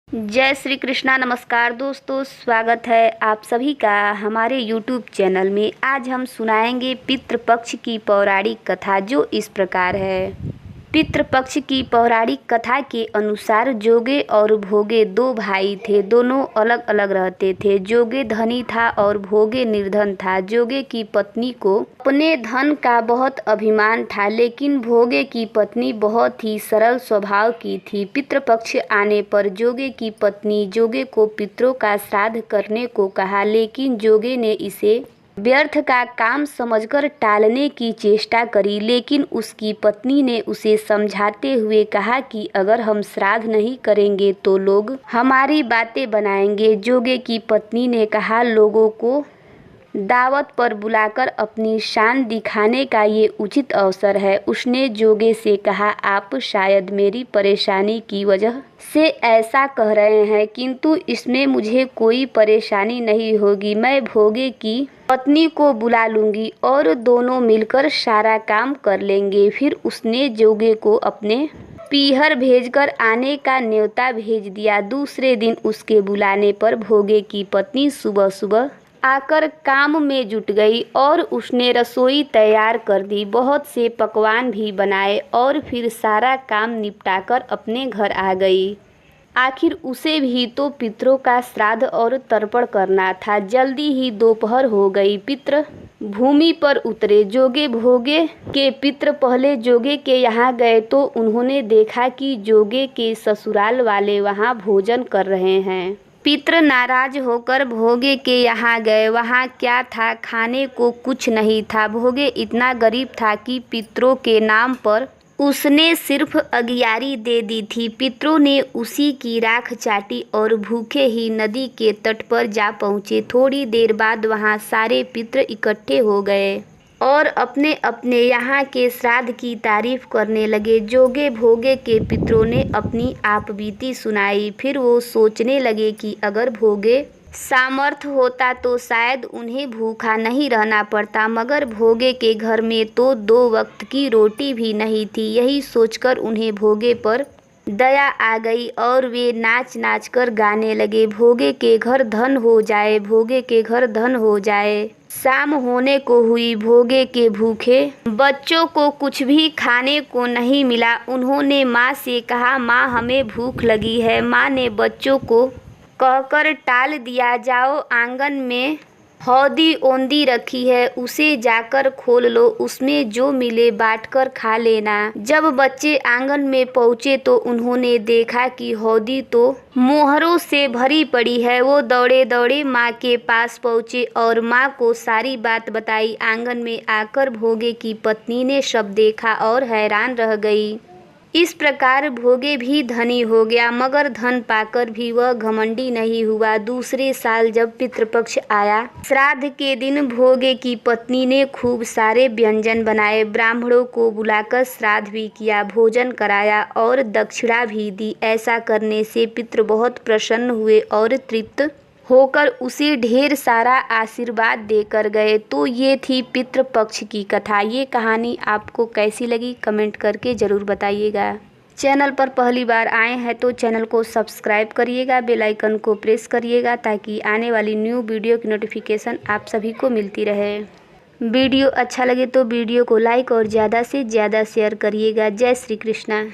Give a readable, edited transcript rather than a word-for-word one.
जय श्री कृष्णा। नमस्कार दोस्तों, स्वागत है आप सभी का हमारे YouTube चैनल में। आज हम सुनाएंगे पितृपक्ष की पौराणिक कथा, जो इस प्रकार है। पितृपक्ष की पौराणिक कथा के अनुसार जोगे और भोगे दो भाई थे। दोनों अलग अलग रहते थे। जोगे धनी था और भोगे निर्धन था। जोगे की पत्नी को अपने धन का बहुत अभिमान था, लेकिन भोगे की पत्नी बहुत ही सरल स्वभाव की थी। पितृपक्ष आने पर जोगे की पत्नी जोगे को पितरों का श्राद्ध करने को कहा, लेकिन जोगे ने इसे व्यर्थ का काम समझकर टालने की चेष्टा करी। लेकिन उसकी पत्नी ने उसे समझाते हुए कहा कि अगर हम श्राद्ध नहीं करेंगे तो लोग हमारी बातें बनाएंगे। जोगे की पत्नी ने कहा, लोगों को दावत पर बुलाकर अपनी शान दिखाने का ये उचित अवसर है। उसने जोगे से कहा, आप शायद मेरी परेशानी की वजह से ऐसा कह रहे हैं, किंतु इसमें मुझे कोई परेशानी नहीं होगी। मैं भोगे की पत्नी को बुला लूंगी और दोनों मिलकर सारा काम कर लेंगे। फिर उसने जोगे को अपने पीहर भेजकर आने का न्योता भेज दिया। दूसरे दिन उसके बुलाने पर भोगे की पत्नी सुबह सुबह आकर काम में जुट गई और उसने रसोई तैयार कर दी। बहुत से पकवान भी बनाए और फिर सारा काम निपटाकर अपने घर आ गई। आखिर उसे भी तो पितरों का श्राद्ध और तर्पण करना था। जल्दी ही दोपहर हो गई। पितर भूमि पर उतरे। जोगे भोगे के पितर पहले जोगे के यहाँ गए तो उन्होंने देखा कि जोगे के ससुराल वाले वहाँ भोजन कर रहे हैं। पितर नाराज होकर भोगे के यहाँ गए। वहाँ क्या था, खाने को कुछ नहीं था। भोगे इतना गरीब था कि पितरों के नाम पर उसने सिर्फ अगियारी दे दी थी। पितरों ने उसी की राख चाटी और भूखे ही नदी के तट पर जा पहुँचे। थोड़ी देर बाद वहाँ सारे पितर इकट्ठे हो गए और अपने अपने यहाँ के श्राद्ध की तारीफ करने लगे। जोगे भोगे के पितरों ने अपनी आपबीती सुनाई। फिर वो सोचने लगे कि अगर भोगे सामर्थ्य होता तो शायद उन्हें भूखा नहीं रहना पड़ता, मगर भोगे के घर में तो 2 वक्त की रोटी भी नहीं थी। यही सोचकर उन्हें भोगे पर दया आ गई और वे नाच नाच कर गाने लगे, भोगे के घर धन हो जाए, भोगे के घर धन हो जाए। शाम होने को हुई। भोगे के भूखे बच्चों को कुछ भी खाने को नहीं मिला। उन्होंने माँ से कहा, माँ हमें भूख लगी है। माँ ने बच्चों को कहकर टाल दिया, जाओ आंगन में हौदी ओंदी रखी है, उसे जाकर खोल लो, उसमें जो मिले बांटकर खा लेना। जब बच्चे आंगन में पहुँचे तो उन्होंने देखा कि हौदी तो मोहरों से भरी पड़ी है। वो दौड़े दौड़े माँ के पास पहुँचे और माँ को सारी बात बताई। आंगन में आकर भोगे की पत्नी ने सब देखा और हैरान रह गई। इस प्रकार भोगे भी धनी हो गया, मगर धन पाकर भी वह घमंडी नहीं हुआ। दूसरे साल जब पितृपक्ष आया, श्राद्ध के दिन भोगे की पत्नी ने खूब सारे व्यंजन बनाए। ब्राह्मणों को बुलाकर श्राद्ध भी किया, भोजन कराया और दक्षिणा भी दी। ऐसा करने से पितृ बहुत प्रसन्न हुए और तृप्त होकर उसे ढेर सारा आशीर्वाद देकर गए। तो ये थी पितृपक्ष की कथा। ये कहानी आपको कैसी लगी कमेंट करके ज़रूर बताइएगा। चैनल पर पहली बार आए हैं तो चैनल को सब्सक्राइब करिएगा, बेल आइकन को प्रेस करिएगा ताकि आने वाली न्यू वीडियो की नोटिफिकेशन आप सभी को मिलती रहे। वीडियो अच्छा लगे तो वीडियो को लाइक और ज़्यादा से ज़्यादा शेयर करिएगा। जय श्री कृष्णा।